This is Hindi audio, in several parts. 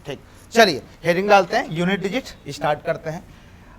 ठीक, चलिए हेडिंग डालते हैं, यूनिट डिजिट स्टार्ट करते हैं।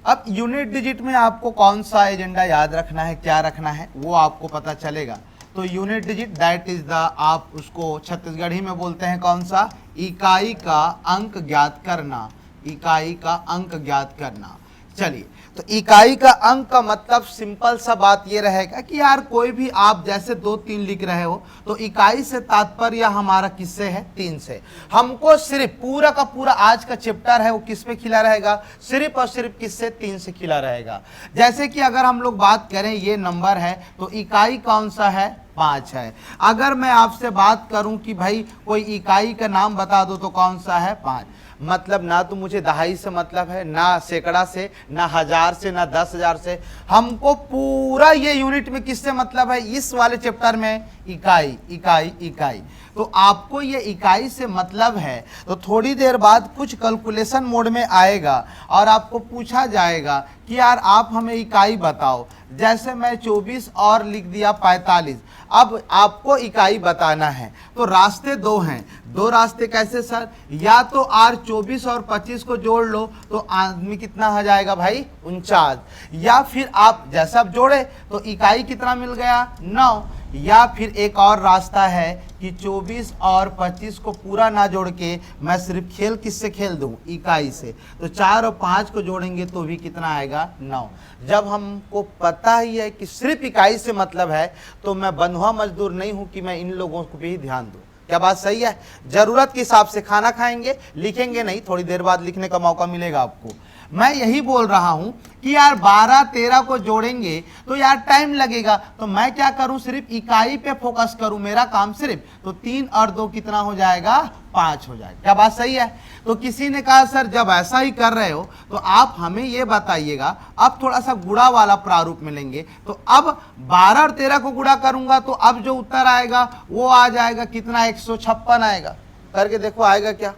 अब यूनिट डिजिट में आपको कौन सा एजेंडा याद रखना है, क्या रखना है, वो आपको पता चलेगा। तो unit digit that is the, आप उसको छत्तीसगढ़ी में बोलते हैं कौन सा, इकाई का अंक ज्ञात करना, इकाई का अंक ज्ञात करना। चलिए, तो इकाई का अंक का मतलब सिंपल सा बात ये रहेगा कि यार कोई भी आप जैसे 2 3 लिख रहे हो तो इकाई से तात्पर्य हमारा किससे है, 3 से। हमको सिर्फ पूरा का पूरा आज का चैप्टर है वो किस पे खिला रहेगा, सिर्फ और सिर्फ किससे, 3 से खिला रहेगा। जैसे कि अगर हम लोग बात करें ये नंबर है तो इकाई कौन सा है, 5 है। अगर मैं आपसे बात करूं कि भाई कोई इकाई का नाम बता दो तो कौन सा है, 5। मतलब ना तो मुझे दहाई से मतलब है, ना सैकड़ा से, ना हजार से, ना 10,000 से। हमको पूरा ये यूनिट में किससे मतलब है, इस वाले चैप्टर में इकाई इकाई इकाई। तो आपको ये इकाई से मतलब है तो थोड़ी देर बाद कुछ कैलकुलेशन मोड में आएगा और आपको पूछा जाएगा कि यार आप हमें इकाई बताओ। जैसे मैं 24 और लिख दिया 45, अब आपको इकाई बताना है तो रास्ते 2 हैं। 2 रास्ते कैसे सर, या तो आर 24 और 25 को जोड़ लो तो आदमी कितना हो जाएगा भाई, 49। या फिर आप जैसा आप जोड़े तो इकाई कितना मिल गया, 9। या फिर एक और रास्ता है कि 24 और 25 को पूरा ना जोड़ के मैं सिर्फ खेल किससे खेल दूं, इकाई से। तो 4 और 5 को जोड़ेंगे तो भी कितना आएगा, 9। जब हमको पता ही है कि सिर्फ इकाई से मतलब है तो मैं बंधुआ मजदूर नहीं हूं कि मैं इन लोगों को भी ध्यान दूं। क्या बात सही है? जरूरत के हिसाब से खाना खाएंगे, लिखेंगे नहीं, थोड़ी देर बाद लिखने का मौका मिलेगा आपको। मैं यही बोल रहा हूं कि यार 12 13 को जोड़ेंगे तो यार टाइम लगेगा, तो मैं क्या करूं, सिर्फ इकाई पे फोकस करूं, मेरा काम सिर्फ। तो 3 और 2 कितना हो जाएगा, 5 हो जाएगा। क्या बात सही है? तो किसी ने कहा सर जब ऐसा ही कर रहे हो तो आप हमें ये बताइएगा, अब थोड़ा सा गुणा वाला प्रारूप में लेंगे। तो अब 12 और 13 को गुणा करूंगा तो अब जो उत्तर आएगा वो आ जाएगा कितना, 156 आएगा। करके देखो आएगा क्या,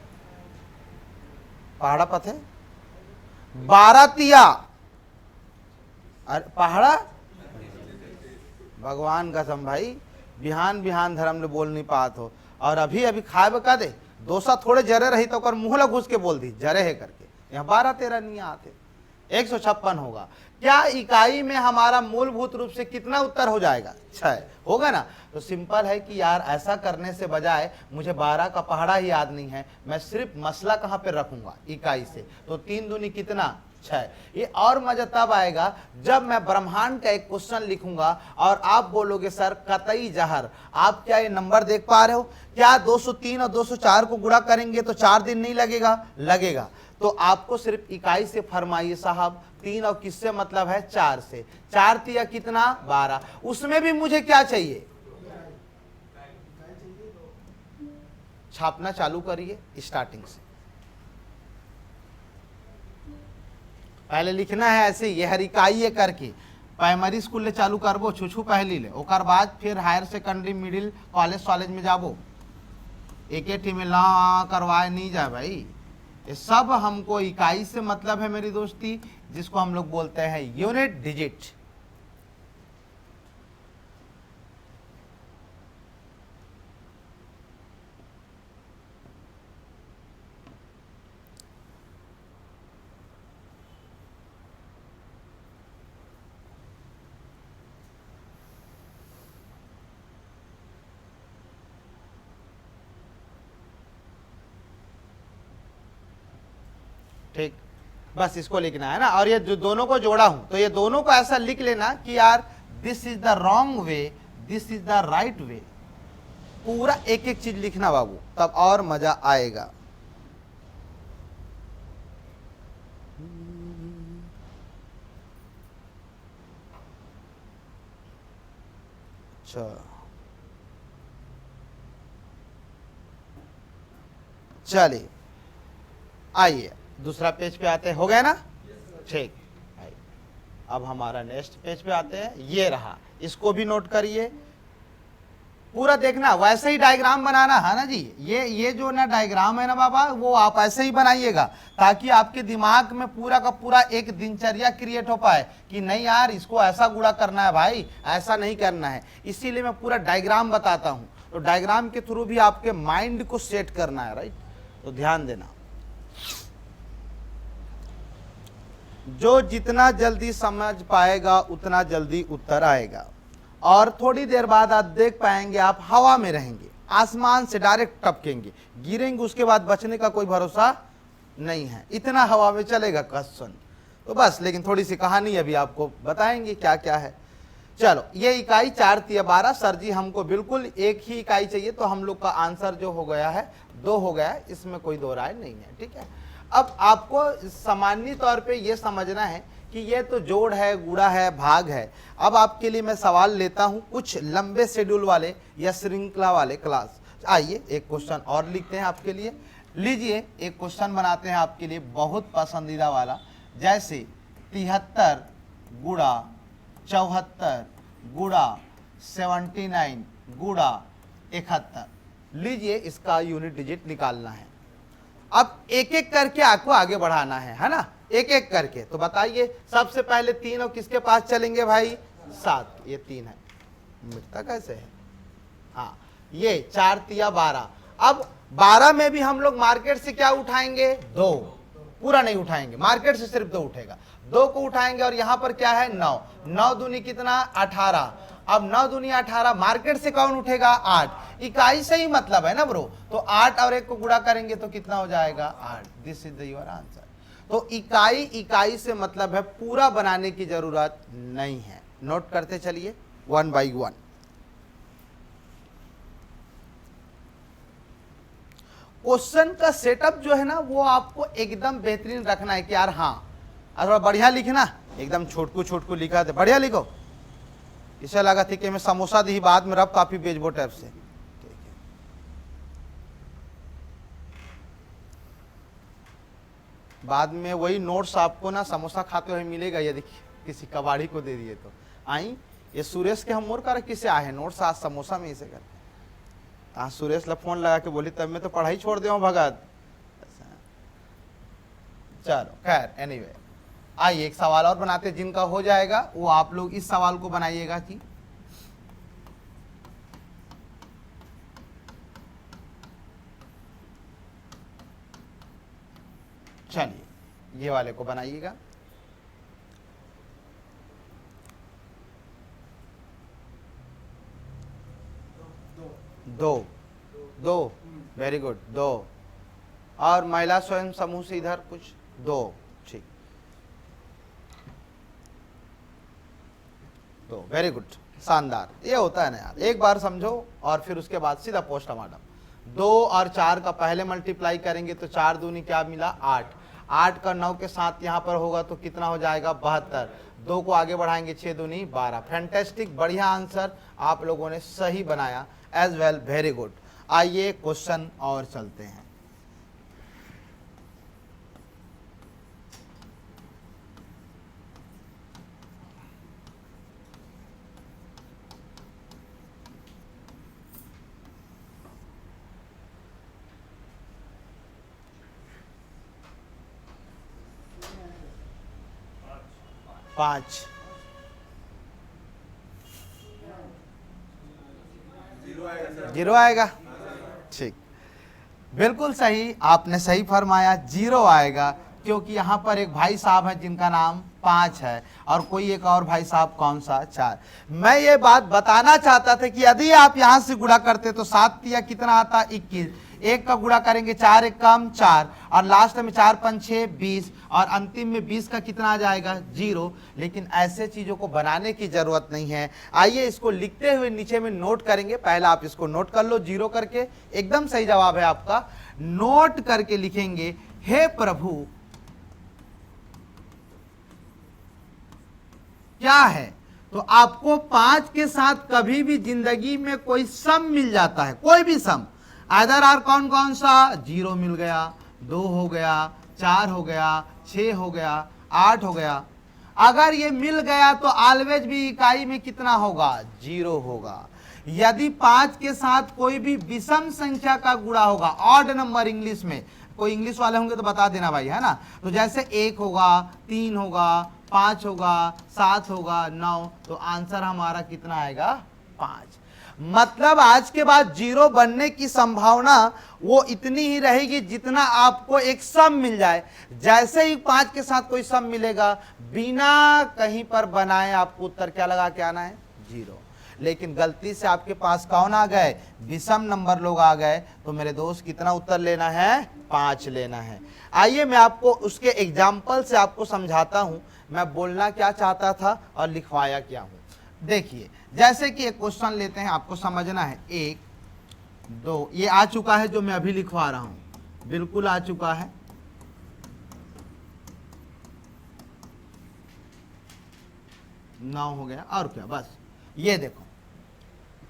पहाड़ा पथ है, 12 तिया, अरे पहाड़ा, भगवान कसम भाई, बिहान बिहान धर्म ने बोल नहीं पात हो। और अभी अभी खाए बका दे, दोसा थोड़े जरे रही तो मुंह ला घुस के बोल दी जरे है करके। यहाँ 12 13 नहीं आते, 156 होगा। क्या इकाई में हमारा मूलभूत रूप से कितना उत्तर हो जाएगा, 6 होगा ना। तो सिंपल है कि यार ऐसा करने से बजाय मुझे 12 का पहाड़ा ही याद नहीं है, मैं सिर्फ मसला कहाँ पे रखूंगा, इकाई से। तो 3 दूनी कितना, 6। ये और मजा तब आएगा जब मैं ब्रह्मांड का एक क्वेश्चन लिखूंगा और आप बोलोगे सर कतई जहर। आप क्या ये नंबर देख पा रहे हो, क्या 203 और 204 को गुणा करेंगे तो 4 दिन नहीं लगेगा, लगेगा। तो आपको सिर्फ इकाई से फरमाइए साहब, 3 और किससे मतलब है, 4 से। 4 तिया कितना, 12। उसमें भी मुझे क्या चाहिए, छापना चालू करिए स्टार्टिंग से। पहले लिखना है ऐसे, ये हर इकाई करके प्राइमरी स्कूल ले चालू करबो, छुछू पहली ले, ओकर बाद फिर हायर सेकेंडरी मिडिल कॉलेज में जाबो। एक ही में ला करवाए नहीं जाए भाई, ये सब हमको इकाई से मतलब है मेरी दोस्ती, जिसको हम लोग बोलते हैं यूनिट डिजिट। ठीक, बस इसको लिखना है ना। और ये जो दोनों को जोड़ा हूं तो ये दोनों को ऐसा लिख लेना कि यार this is the wrong way, this is the right way. पूरा एक एक चीज लिखना बाबू, तब और मजा आएगा। अच्छा चलिए आइए दूसरा पेज पे आते हैं, हो गया ना, ठीक। अब हमारा नेक्स्ट पेज पे आते हैं, ये रहा, इसको भी नोट करिए, पूरा देखना। वैसे ही डायग्राम बनाना है ना जी, ये जो ना डायग्राम है ना बाबा, वो आप ऐसे ही बनाइएगा ताकि आपके दिमाग में पूरा का पूरा एक दिनचर्या क्रिएट हो पाए कि नहीं यार इसको ऐसा गुणा करना है भाई, ऐसा नहीं करना है। इसीलिए मैं पूरा डायग्राम बताता हूं, तो डायग्राम के थ्रू भी आपके माइंड को सेट करना है, राइट। तो ध्यान देना, जो जितना जल्दी समझ पाएगा उतना जल्दी उत्तर आएगा। और थोड़ी देर बाद आप देख पाएंगे आप हवा में रहेंगे, आसमान से डायरेक्ट टपकेंगे, गिरेंगे, उसके बाद बचने का कोई भरोसा नहीं है, इतना हवा में चलेगा क्वेश्चन। तो बस, लेकिन थोड़ी सी कहानी अभी आपको बताएंगे क्या क्या है। चलो, ये इकाई 4 तिया 12। सर जी हमको बिल्कुल एक ही इकाई चाहिए, तो हम लोग का आंसर जो हो गया है 2 हो गया है, इसमें कोई दो राय नहीं है। ठीक है, अब आपको सामान्य तौर पे ये समझना है कि ये तो जोड़ है, गुणा है, भाग है। अब आपके लिए मैं सवाल लेता हूं कुछ लंबे शेड्यूल वाले या श्रृंखला वाले क्लास। आइए एक क्वेश्चन और लिखते हैं आपके लिए। लीजिए एक क्वेश्चन बनाते हैं आपके लिए बहुत पसंदीदा वाला, जैसे 73 गुणा 74 गुणा 79 गुणा 71। लीजिए इसका यूनिट डिजिट निकालना है। अब एक एक करके आपको आगे बढ़ाना है ना, एक एक करके। तो बताइए सबसे पहले 3 और किसके पास चलेंगे भाई? 7। ये 3 है, मिटता कैसे है? हाँ, ये 4 तिया 12। अब 12 में भी हम लोग मार्केट से क्या उठाएंगे? 2। पूरा नहीं उठाएंगे, मार्केट से सिर्फ 2 उठेगा, 2 को उठाएंगे। और यहां पर क्या है? 9। 9 दूनी कितना? 18। अब 9 दूनी 18, मार्केट से कौन उठेगा? 8। इकाई से ही मतलब है ना ब्रो, तो 8 और 1 को गुणा करेंगे तो कितना हो जाएगा? 8। This is your answer. तो इकाई से मतलब है, पूरा बनाने की जरूरत नहीं है। नोट करते चलिए 1 by 1। क्वेश्चन का सेटअप जो है ना, वो आपको एकदम बेहतरीन रखना है कि यार हाँ, थोड़ा बढ़िया लिखना, एकदम छोटकू छोटकू लिखा थे, बढ़िया लिखो। इसे लगा थी कि मैं समोसा दी बाद में रब काफी बेचबो टाइप से। ठीक है, बाद में वही नोट्स आपको ना समोसा खाते हुए मिलेगा यदि किसी कबाड़ी को दे दिए तो। आई ये सुरेश के हम मोर कर किसे आए हैं नोट्स आज समोसा में इसे करते। हाँ, सुरेश ला फोन लगा के बोली तब मैं तो पढ़ाई छोड़ दे भगत। चलो खैर, एनीवे आइए एक सवाल और बनाते, जिनका हो जाएगा वो आप लोग इस सवाल को बनाइएगा कि चलिए ये वाले को बनाइएगा। दो, वेरी गुड, 2। और महिला स्वयं समूह से इधर कुछ 2। ठीक, 2, वेरी गुड, शानदार। ये होता है ना यार, एक बार समझो और फिर उसके बाद सीधा पोस्टमार्टम। 2 और 4 का पहले मल्टीप्लाई करेंगे तो 4 दूनी क्या मिला? 8। 8 का 9 के साथ यहाँ पर होगा तो कितना हो जाएगा? 72। 2 को आगे बढ़ाएंगे 6 दूनी 12। फैंटेस्टिक, बढ़िया आंसर आप लोगों ने सही बनाया एज वेल, वेरी गुड। आइए क्वेश्चन और चलते हैं। पाँच, जीरो आएगा। ठीक, बिल्कुल सही, आपने सही फरमाया, 0 आएगा, क्योंकि यहाँ पर एक भाई साहब है जिनका नाम 5 है और कोई एक और भाई साहब कौन सा? 4। मैं ये बात बताना चाहता था कि यदि आप यहाँ से गुणा करते तो 7 तिया कितना आता? 21। 1 का गुणा करेंगे 4 1 कम 4, और लास्ट में 4 5 6 20, और अंतिम में 20 का कितना आ जाएगा? 0। लेकिन ऐसे चीजों को बनाने की जरूरत नहीं है। आइए इसको लिखते हुए नीचे में नोट करेंगे। पहले आप इसको नोट कर लो 0 करके, एकदम सही जवाब है आपका। नोट करके लिखेंगे, हे प्रभु क्या है? तो आपको 5 के साथ कभी भी जिंदगी में कोई सम मिल जाता है, कोई भी सम, आइदर आर कौन कौन सा? 0 मिल गया, 2 हो गया, 4 हो गया, 6 हो गया, 8 हो गया। अगर ये मिल गया तो ऑलवेज भी इकाई में कितना होगा? 0 होगा। यदि 5 के साथ कोई भी विषम संख्या का गुणा होगा, ऑड नंबर इंग्लिश में, कोई इंग्लिश वाले होंगे तो बता देना भाई, है ना। तो जैसे 1 होगा, 3 होगा, 5 होगा, 7 होगा, 9, तो आंसर हमारा कितना आएगा? 5। मतलब आज के बाद जीरो बनने की संभावना वो इतनी ही रहेगी जितना आपको एक सम मिल जाए। जैसे ही 5 के साथ कोई सम मिलेगा, बिना कहीं पर बनाए आपको उत्तर क्या लगा के आना है? जीरो। लेकिन गलती से आपके पास कौन आ गए? विषम नंबर लोग आ गए, तो मेरे दोस्त कितना उत्तर लेना है? 5 लेना है। आइए मैं आपको उसके एग्जाम्पल से आपको समझाता हूं मैं बोलना क्या चाहता था और लिखवाया क्या हूं। देखिए, जैसे कि एक क्वेश्चन लेते हैं, आपको समझना है। 1 2 ये आ चुका है जो मैं अभी लिखवा रहा हूं, बिल्कुल आ चुका है। 9 हो गया, और क्या, बस ये देखो,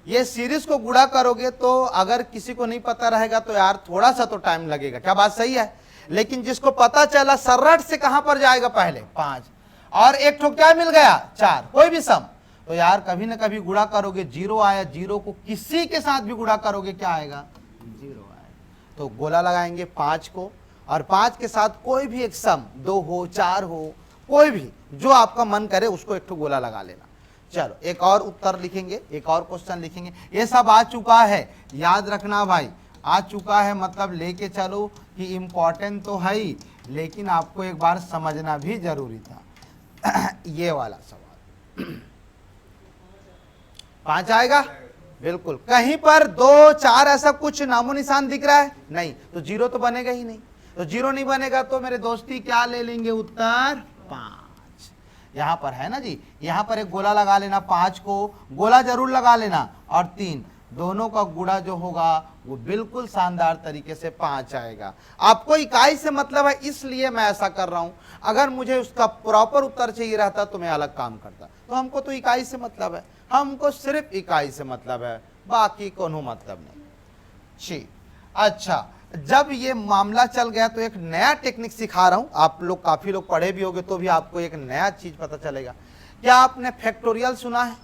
ये सीरीज को गुणा करोगे तो अगर किसी को नहीं पता रहेगा तो यार थोड़ा सा तो टाइम लगेगा, क्या बात सही है? लेकिन जिसको पता चला सरट से कहां पर जाएगा? पहले 5 और एक ठो क्या मिल गया? 4, कोई भी सम। तो यार कभी ना कभी गुणा करोगे, जीरो आया, जीरो को किसी के साथ भी गुणा करोगे क्या आएगा? जीरो आएगा। तो गोला लगाएंगे 5 को, और 5 के साथ कोई भी एक सम, 2 हो 4 हो, कोई भी जो आपका मन करे उसको एक ठो गोला लगा लेना। चलो एक और उत्तर लिखेंगे, एक और क्वेश्चन लिखेंगे। ये सब आ चुका है, याद रखना भाई, आ चुका है मतलब लेके चलो कि इंपॉर्टेंट तो है ही, लेकिन आपको एक बार समझना भी जरूरी था। ये वाला सवाल 5 आएगा बिल्कुल। कहीं पर 2 4 ऐसा कुछ नामो निशान दिख रहा है? नहीं, तो जीरो तो बनेगा ही नहीं। तो जीरो नहीं बनेगा तो मेरे दोस्ती क्या ले लेंगे? उत्तर 5। यहां पर है ना जी, यहां पर एक गोला लगा लेना, 5 को गोला जरूर लगा लेना, और 3 दोनों का गुणा जो होगा वो बिल्कुल शानदार तरीके से 5 आएगा। आपको इकाई से मतलब है, इसलिए मैं ऐसा कर रहा हूं। अगर मुझे उसका प्रॉपर उत्तर चाहिए रहता तो मैं अलग काम करता। तो हमको तो इकाई से मतलब है, हमको सिर्फ इकाई से मतलब है, बाकी कोनो मतलब नहीं। ठीक, अच्छा, जब ये मामला चल गया तो एक नया टेक्निक सिखा रहा हूं। आप लोग काफी लोग पढ़े भी होंगे तो भी आपको एक नया चीज पता चलेगा। क्या आपने फैक्टोरियल सुना है?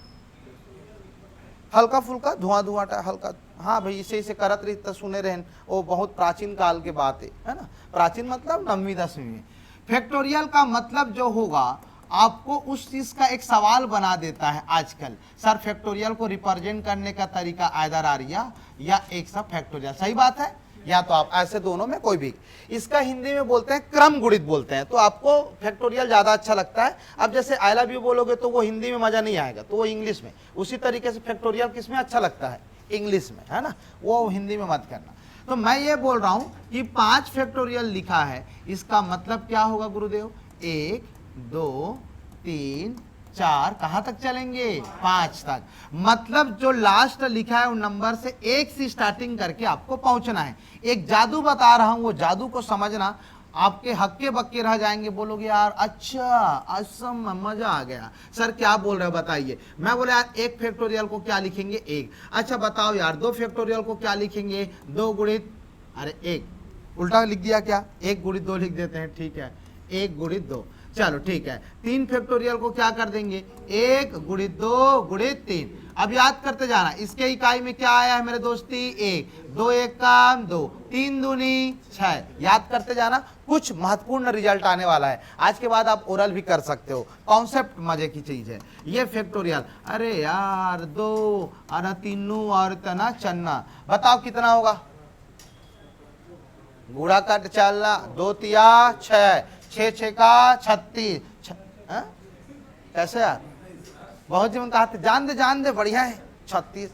हल्का फुल्का धुआं हल्का, हाँ भाई, इसे करत रही तो सुने रहे, वो बहुत प्राचीन काल के बात है ना। प्राचीन मतलब 9वीं 10वीं में। फैक्टोरियल का मतलब जो होगा, आपको उस चीज का एक सवाल बना देता है आजकल। सर फैक्टोरियल को रिप्रेजेंट करने का तरीका आइदर आरिया या एक सब फैक्टोरियल, सही बात है, या तो आप ऐसे दोनों में कोई भी। इसका हिंदी में बोलते हैं क्रम गुणित बोलते हैं, तो आपको फैक्टोरियल ज्यादा अच्छा लगता है। अब जैसे आई लव यू बोलोगे तो वो हिंदी में मजा नहीं आएगा, तो वो इंग्लिश में। उसी तरीके से फैक्टोरियल किस में अच्छा लगता है? इंग्लिश में, है ना, वो हिंदी में मत करना। तो मैं ये बोल रहा हूं कि 5 फैक्टोरियल लिखा है, इसका मतलब क्या होगा गुरुदेव? 1 2 3 4, कहां तक चलेंगे? 5 तक। मतलब जो लास्ट लिखा है उन नंबर से 1 से स्टार्टिंग करके आपको पहुंचना है। एक जादू बता रहा हूं, वो जादू को समझना, आपके हक्के बक्के रह जाएंगे। बोलोगे यार अच्छा असम मजा आ गया, सर क्या बोल रहे हो बताइए। मैं बोला यार 1 फैक्टोरियल को क्या लिखेंगे? 1। अच्छा बताओ यार 2 फैक्टोरियल को क्या लिखेंगे? 2 गुणित, अरे 1 उल्टा लिख दिया क्या? 1 गुणित 2 लिख देते हैं, ठीक है, 1 गुणित 2, चलो ठीक है। 3 फैक्टोरियल को क्या कर देंगे? 1 गुणित 2 गुणित 3। अब याद करते जाना, इसके इकाई में क्या आया है मेरे दोस्ती? 1 2 1 का 2, 3 दूनी 6। याद करते जाना, कुछ महत्वपूर्ण रिजल्ट आने वाला है। आज के बाद आप ओरल भी कर सकते हो, कॉन्सेप्ट मजे की चीज है। ये फैक्टोरियल, अरे यार 2 और 3 और तना चन्ना, बताओ कितना होगा? गुणा कट चलना, 2 तिया 6, 6 6 का 36। कैसे यार? बहुत जीवन कहा, जान दे बढ़िया है, 36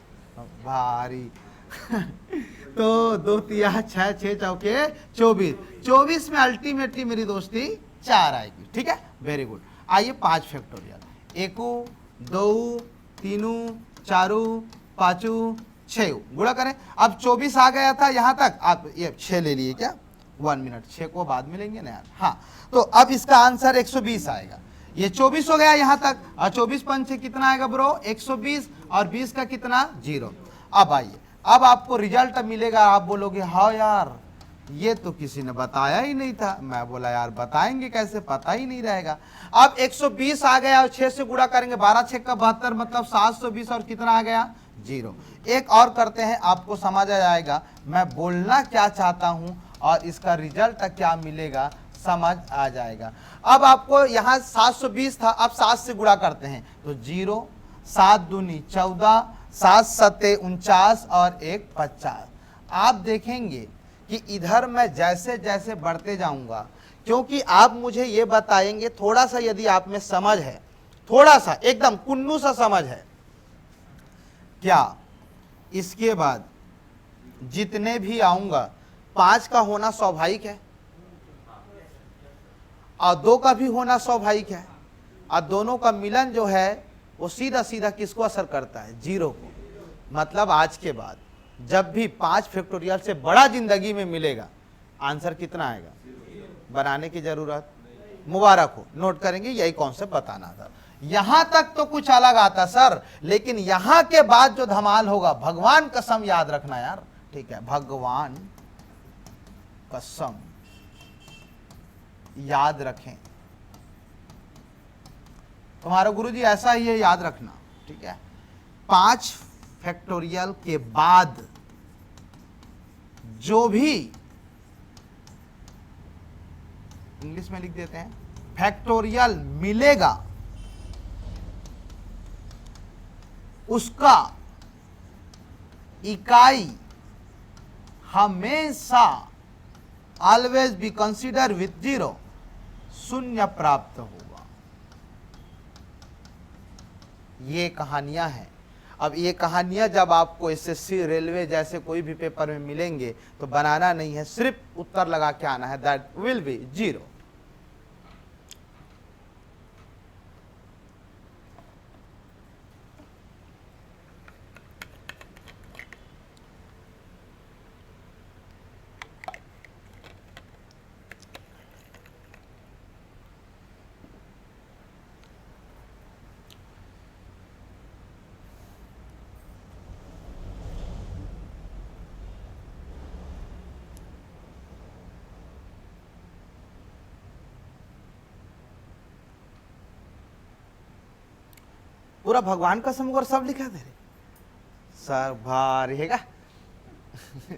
भारी। तो 2 तिया 6, 6 चौके 24, 24 में अल्टीमेटली मेरी दोस्ती 4 आएगी, ठीक है, वेरी गुड। आइए 5 फैक्टोरियल, 1 2 3 4 5 6 गुणा करें। अब 24 आ गया था यहां तक, आप ये 6 ले लिए क्या? 1 मिनट, 6 को बाद में लेंगे ना यार। हाँ, तो अब इसका आंसर 120 आएगा। ये 24 हो गया यहां तक, और 24 पंच कितना आएगा ब्रो? 120, और 20 का कितना? 0। अब आइए, अब आपको रिजल्ट मिलेगा, आप बोलोगे हाँ यार ये तो किसी ने बताया ही नहीं था। मैं बोला यार बताएंगे कैसे, पता ही नहीं रहेगा। अब 120 आ गया और 6 से गुणा करेंगे, 12 6 का 72, मतलब 720, और कितना आ गया? 0। एक और करते हैं, आपको समझ आ जाएगा मैं बोलना क्या चाहता हूं और इसका रिजल्ट क्या मिलेगा, समझ आ जाएगा। अब आपको यहाँ 720 था, अब 7 से गुणा करते हैं तो 0, 7 दूनी 14, 7 सत्ते 49 और 1 50। आप देखेंगे कि इधर मैं जैसे जैसे बढ़ते जाऊंगा, क्योंकि आप मुझे ये बताएंगे, थोड़ा सा यदि आप में समझ है, थोड़ा सा एकदम कुन्नू सा समझ है, क्या इसके बाद जितने भी आऊंगा 5 का होना स्वाभाविक है और 2 का भी होना स्वाभाविक है, और दोनों का मिलन जो है वो सीधा सीधा किसको असर करता है? 0 को। मतलब आज के बाद जब भी 5 फैक्टोरियल से बड़ा जिंदगी में मिलेगा, आंसर कितना आएगा? बनाने की जरूरत, मुबारक हो, नोट करेंगे, यही कॉन्सेप्ट बताना था। यहां तक तो कुछ अलग आता सर, लेकिन यहां के बाद जो धमाल होगा, भगवान कसम याद रखना यार, ठीक है, भगवान कसम याद रखें, तुम्हारा गुरुजी ऐसा ही है, याद रखना, ठीक है। 5 फैक्टोरियल के बाद जो भी, इंग्लिश में लिख देते हैं, फैक्टोरियल मिलेगा, उसका इकाई हमेशा ऑलवेज बी कंसीडर विथ 0, शून्य प्राप्त होगा। ये कहानियां हैं। अब ये कहानियां जब आपको एसएससी, रेलवे जैसे कोई भी पेपर में मिलेंगे तो बनाना नहीं है, सिर्फ उत्तर लगा के आना है, दैट विल बी 0। पूरा भगवान का समूह और सब लिखा दे रहे सर, भारेगा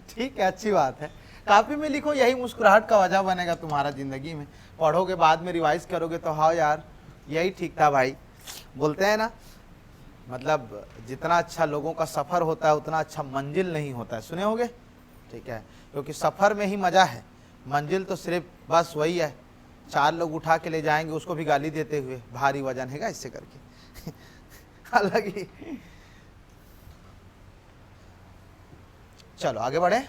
ठीक है, अच्छी बात है, कापी में लिखो, यही मुस्कुराहट का वजह बनेगा तुम्हारा जिंदगी में। पढ़ोगे, बाद में रिवाइज करोगे तो हाँ यार यही ठीक था भाई। बोलते हैं ना, मतलब जितना अच्छा लोगों का सफर होता है उतना अच्छा मंजिल नहीं होता है, सुने होगे, ठीक है, क्योंकि सफर में ही मजा है, मंजिल तो सिर्फ बस वही है, 4 लोग उठा के ले जाएंगे, उसको भी गाली देते हुए, भारी वजन हैगा इससे करके अलग ही। चलो आगे बढ़े।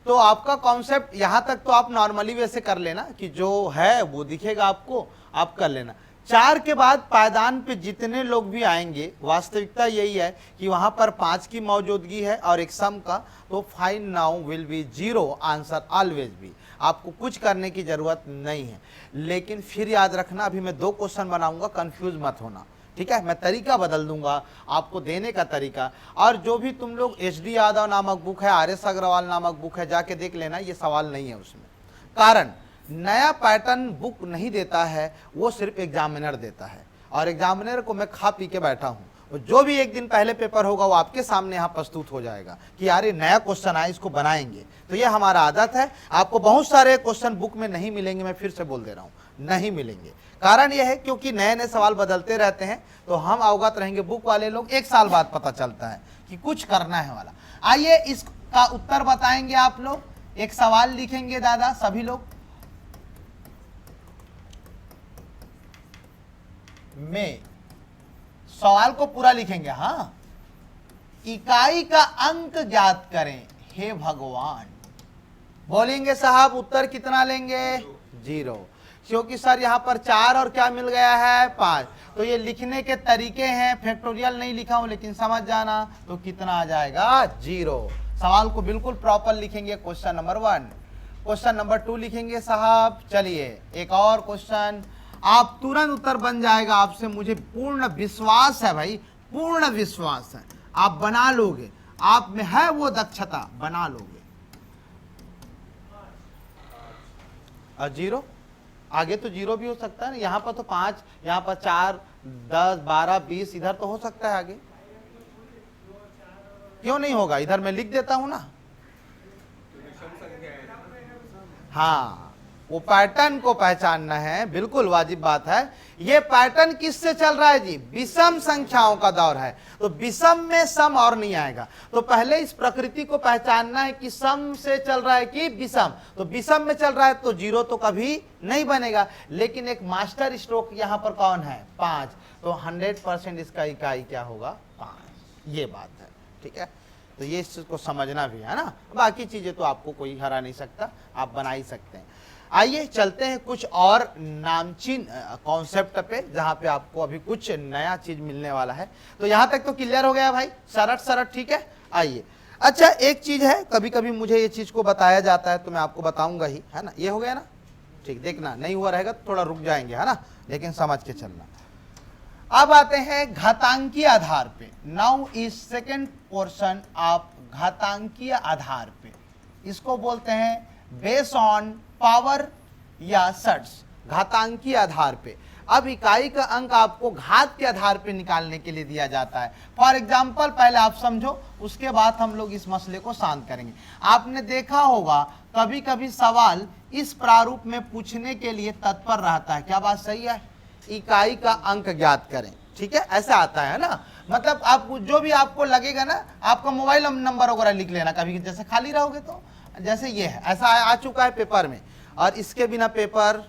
तो आपका कॉन्सेप्ट यहां तक तो आप नॉर्मली वैसे कर लेना कि जो है वो दिखेगा आपको, आप कर लेना। 4 के बाद पायदान पे जितने लोग भी आएंगे, वास्तविकता यही है कि वहां पर 5 की मौजूदगी है और एक सम का, तो find now will be 0, answer always be. आपको कुछ करने की जरूरत नहीं है, लेकिन फिर याद रखना, अभी मैं 2 क्वेश्चन बनाऊंगा, कंफ्यूज मत होना, ठीक है। मैं तरीका बदल दूंगा आपको देने का तरीका, और जो भी तुम लोग HD यादव नामक बुक है, RS अग्रवाल नामक बुक है, जाके देख लेना, ये सवाल नहीं है उसमें। कारण नया पैटर्न बुक नहीं देता है, वो सिर्फ एग्जामिनर देता है, और एग्जामिनर को मैं खा पी के बैठा हूँ, जो भी एक दिन पहले पेपर होगा वो आपके सामने यहाँ प्रस्तुत हो जाएगा कि यार ये नया क्वेश्चन आया, इसको बनाएंगे। तो ये हमारा आदत है। आपको बहुत सारे क्वेश्चन बुक में नहीं मिलेंगे, मैं फिर से बोल दे रहा हूँ, नहीं मिलेंगे। कारण यह है क्योंकि नए नए सवाल बदलते रहते हैं, तो हम अवगत रहेंगे, बुक वाले लोग 1 साल बाद पता चलता है कि कुछ करना है वाला। आइए इसका उत्तर बताएंगे आप लोग, एक सवाल लिखेंगे दादा सभी लोग, में सवाल को पूरा लिखेंगे। हाँ, इकाई का अंक ज्ञात करें, हे भगवान। बोलेंगे साहब उत्तर कितना लेंगे? 0, क्योंकि सर यहाँ पर 4 और क्या मिल गया है? 5। तो ये लिखने के तरीके हैं, फैक्टोरियल नहीं लिखा हूं लेकिन समझ जाना, तो कितना आ जाएगा? 0। सवाल को बिल्कुल प्रॉपर लिखेंगे, क्वेश्चन नंबर 1। क्वेश्चन नंबर 2 लिखेंगे साहब। चलिए एक और क्वेश्चन, आप तुरंत उत्तर बन जाएगा, आपसे मुझे पूर्ण विश्वास है भाई, पूर्ण विश्वास है, आप बना लोगे, आप में है वो दक्षता, बना लोगे। और 0 आगे तो 0 भी हो सकता है ना, यहाँ पर तो 5, यहाँ पर 4, 10, 12, 20, इधर तो हो सकता है आगे, क्यों नहीं होगा? इधर मैं लिख देता हूं ना। हाँ, वो पैटर्न को पहचानना है, बिल्कुल वाजिब बात है। ये पैटर्न किससे चल रहा है जी? विषम संख्याओं का दौर है, तो विषम में सम और नहीं आएगा। तो पहले इस प्रकृति को पहचानना है कि सम से चल रहा है कि विषम। तो विषम में चल रहा है तो जीरो तो कभी नहीं बनेगा, लेकिन एक मास्टर स्ट्रोक यहां पर कौन है? 5। तो 100% इसका इकाई क्या होगा? 5। ये बात है, ठीक है। तो ये इस चीज को समझना भी है ना, बाकी चीजें तो आपको कोई हरा नहीं सकता, आप बना ही सकते हैं। आइए चलते हैं कुछ और नामचीन कॉन्सेप्ट पे, जहां पे आपको अभी कुछ नया चीज मिलने वाला है। तो यहां तक तो क्लियर हो गया भाई, सरट सरट, ठीक है। आइए, अच्छा एक चीज है, कभी कभी मुझे ये चीज को बताया जाता है तो मैं आपको बताऊंगा ही, है ना। ये हो गया ना, ठीक, देखना नहीं हुआ रहेगा तो थोड़ा रुक जाएंगे, है ना, लेकिन समझ के चलना। अब आते हैं घातांकीय आधार पे। Now is second portion of घातांकीय आधार पे, इसको बोलते हैं बेस ऑन पावर या सट्स, घातांकीय आधार पे। अब इकाई का अंक आपको घात के आधार पे निकालने के लिए दिया जाता है। फॉर एग्जाम्पल, पहले आप समझो, उसके बाद हम लोग इस मसले को शांत करेंगे। आपने देखा होगा कभी कभी सवाल इस प्रारूप में पूछने के लिए तत्पर रहता है, क्या बात सही है? इकाई का अंक ज्ञात करें, ठीक है, ऐसा आता है ना। मतलब आप जो भी आपको लगेगा ना, आपका मोबाइल नंबर वगैरह लिख लेना कभी, जैसे खाली रहोगे तो, जैसे ये है, ऐसा आ चुका है पेपर में, और इसके बिना पेपर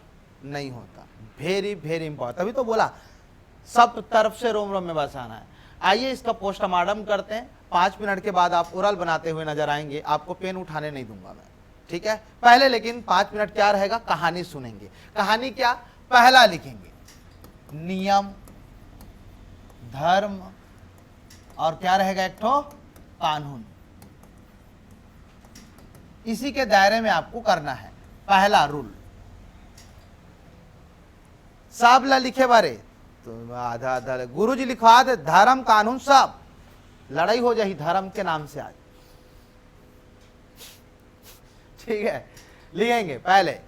नहीं होता। वेरी वेरी इंपॉर्टेंट, तभी तो बोला सब तरफ से रोम रोम में बसाना है। आइए इसका पोस्टमार्टम करते हैं। 5 मिनट के बाद आप ओरल बनाते हुए नजर आएंगे, आपको पेन उठाने नहीं दूंगा मैं, ठीक है। पहले लेकिन 5 मिनट क्या रहेगा? कहानी सुनेंगे। कहानी क्या? पहला लिखेंगे नियम, धर्म, और क्या रहेगा? एक ठो कानून। इसी के दायरे में आपको करना है। पहला रूल सब ला लिखे बारे, तो आधा आधा गुरु जी लिखवा दे, धर्म कानून सब, लड़ाई हो जाए धर्म के नाम से आज, ठीक है। लिखेंगे पहले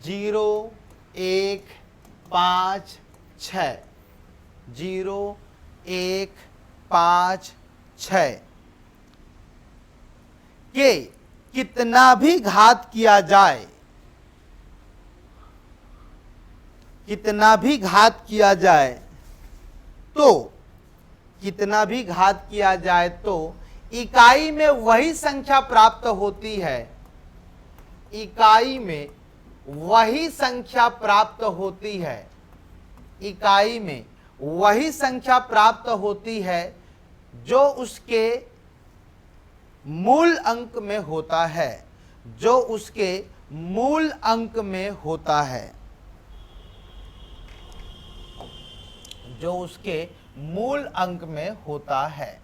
0 1 5 6, 0 1 5 6 के कितना भी घात किया जाए, कितना भी घात किया जाए तो, कितना भी घात किया जाए तो इकाई में वही संख्या प्राप्त होती है, इकाई में वही संख्या प्राप्त होती है, इकाई में वही संख्या प्राप्त होती है जो उसके मूल अंक में होता है, जो उसके मूल अंक में होता है, जो उसके मूल अंक में होता है,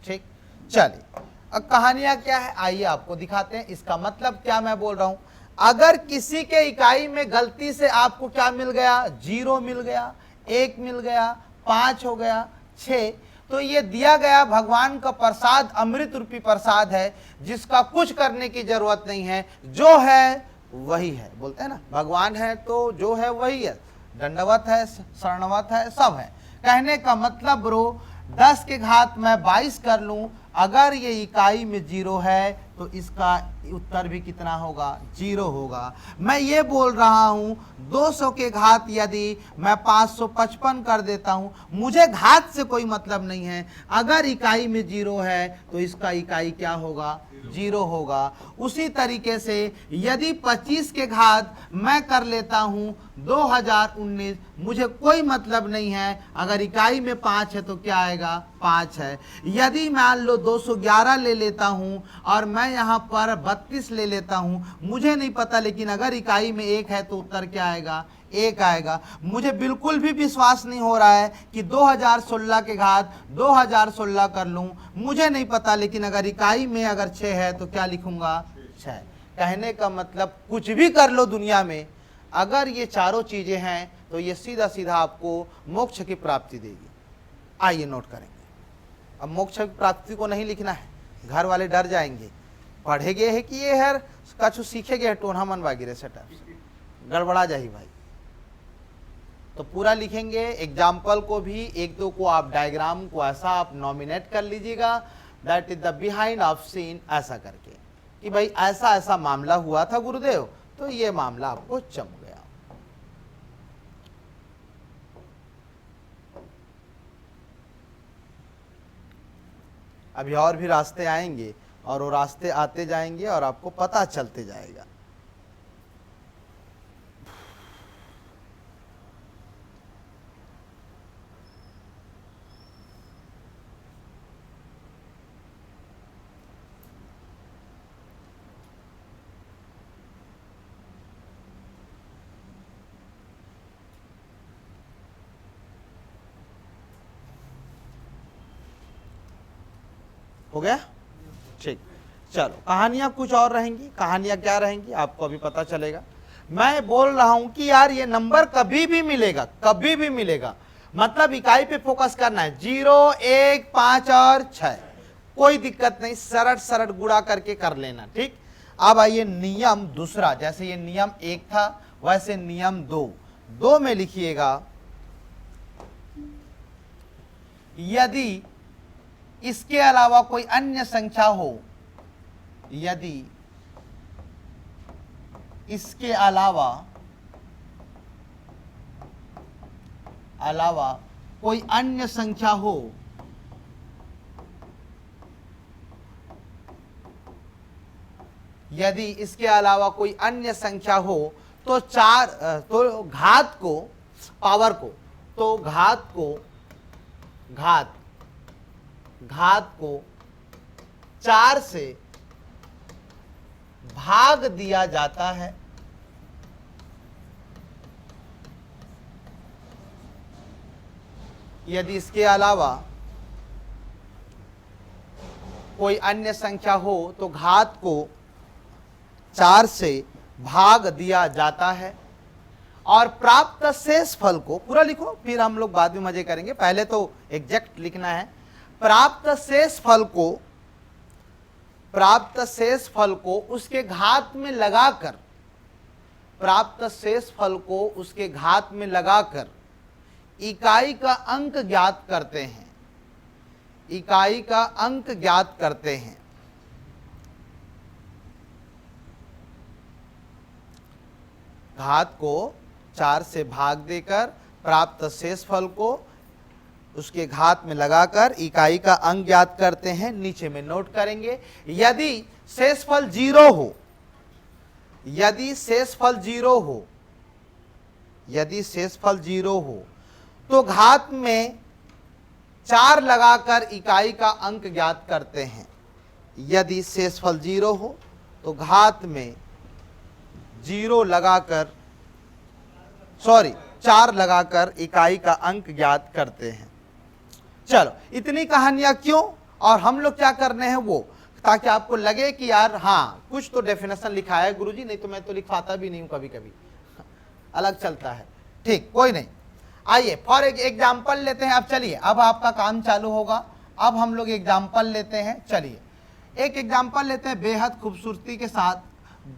ठीक। चलिए अब कहानियां क्या है, आइए आपको दिखाते हैं। इसका मतलब क्या मैं बोल रहा हूं, अगर किसी के इकाई में गलती से आपको क्या मिल गया? 0 मिल गया, 1 मिल गया, 5 हो गया, 6, तो ये दिया गया भगवान का प्रसाद, अमृत रूपी प्रसाद है, जिसका कुछ करने की जरूरत नहीं है, जो है वही है। बोलते हैं ना, भगवान है तो जो है वही है, दंडवत है, शरणवत है, सब है। कहने का मतलब ब्रो, 10 के घात मैं 22 कर लूं, अगर ये इकाई में 0 है तो इसका उत्तर भी कितना होगा? 0 होगा। मैं ये बोल रहा हूं 200 के घात यदि मैं 555 कर देता हूं, मुझे घात से कोई मतलब नहीं है, अगर इकाई में 0 है तो इसका इकाई क्या होगा? 0 होगा। उसी तरीके से यदि 25 के घात मैं कर लेता हूं 2019, मुझे कोई मतलब नहीं है, अगर इकाई में 5 है तो क्या आएगा? 5 है। यदि मान लो 211 ले लेता हूं और मैं यहां पर 32 ले लेता हूं, मुझे नहीं पता, लेकिन अगर इकाई में 1 है तो उत्तर क्या आएगा? 1 आएगा। मुझे बिल्कुल भी विश्वास नहीं हो रहा है कि 2016 के घात 2016 कर लूं, मुझे नहीं पता, लेकिन अगर इकाई में अगर 6 है तो क्या लिखूंगा? 6। कहने का मतलब कुछ भी कर लो दुनिया में, अगर ये चारों चीजें हैं तो ये सीधा सीधा आपको मोक्ष की प्राप्ति देगी। आइए नोट करेंगे। अब मोक्ष की प्राप्ति को नहीं लिखना है, घर वाले डर जाएंगे, पढ़ेगे है कि ये है कछु सीखेगे, टोना मनवा गिरे सेटअप, गड़बड़ा जाही भाई। तो पूरा लिखेंगे, एग्जाम्पल को भी 1-2 को आप डायग्राम को ऐसा आप नॉमिनेट कर लीजिएगा, that is the behind of scene, ऐसा करके कि भाई ऐसा ऐसा मामला हुआ था गुरुदेव, तो ये मामला आपको जम गया। अभी और भी रास्ते आएंगे और वो रास्ते आते जाएंगे और आपको पता चलते जाएगा। हो गया? ठीक, चलो कहानियां कुछ और रहेंगी। कहानियां क्या रहेंगी आपको अभी पता चलेगा। मैं बोल रहा हूं कि यार ये नंबर कभी भी मिलेगा, कभी भी मिलेगा, मतलब इकाई पे फोकस करना है। 0, 1, 5 और 6, कोई दिक्कत नहीं, सरट सरट गुणा करके कर लेना। ठीक, अब आइए नियम दूसरा। जैसे ये नियम 1 था वैसे नियम 2 में लिखिएगा, यदि इसके अलावा कोई अन्य संख्या हो, यदि इसके अलावा कोई अन्य संख्या हो, यदि इसके अलावा कोई अन्य संख्या हो तो तो घात को, पावर को, तो घात को 4 से भाग दिया जाता है। यदि इसके अलावा कोई अन्य संख्या हो तो घात को 4 से भाग दिया जाता है और प्राप्त शेष फल को, पूरा लिखो फिर हम लोग बाद में मजे करेंगे, पहले तो एग्जैक्ट लिखना है। प्राप्त शेष फल को उसके घात में लगाकर, प्राप्त शेष फल को उसके घात में लगाकर इकाई का अंक ज्ञात करते हैं, इकाई का अंक ज्ञात करते हैं। घात को 4 से भाग देकर प्राप्त शेष फल को उसके घात में लगाकर इकाई का अंक ज्ञात करते हैं। नीचे में नोट करेंगे, यदि शेषफल 0 हो, यदि शेषफल 0 हो, यदि शेषफल 0 हो तो घात में 4 लगाकर इकाई का अंक ज्ञात करते हैं। यदि शेषफल 0 हो तो घात में 0 लगाकर, 4 लगाकर इकाई का अंक ज्ञात करते हैं। चलो इतनी कहानियां क्यों, और हम लोग क्या करने हैं वो, ताकि आपको लगे कि यार हाँ कुछ तो डेफिनेशन लिखा है गुरुजी, नहीं तो मैं तो लिखवाता भी नहीं हूं, कभी कभी अलग चलता है। ठीक, कोई नहीं, आइए फॉर एग्जाम्पल लेते हैं। अब चलिए, अब आपका काम चालू होगा। अब हम लोग एग्जाम्पल लेते हैं। चलिए एक एग्जाम्पल लेते हैं बेहद खूबसूरती के साथ।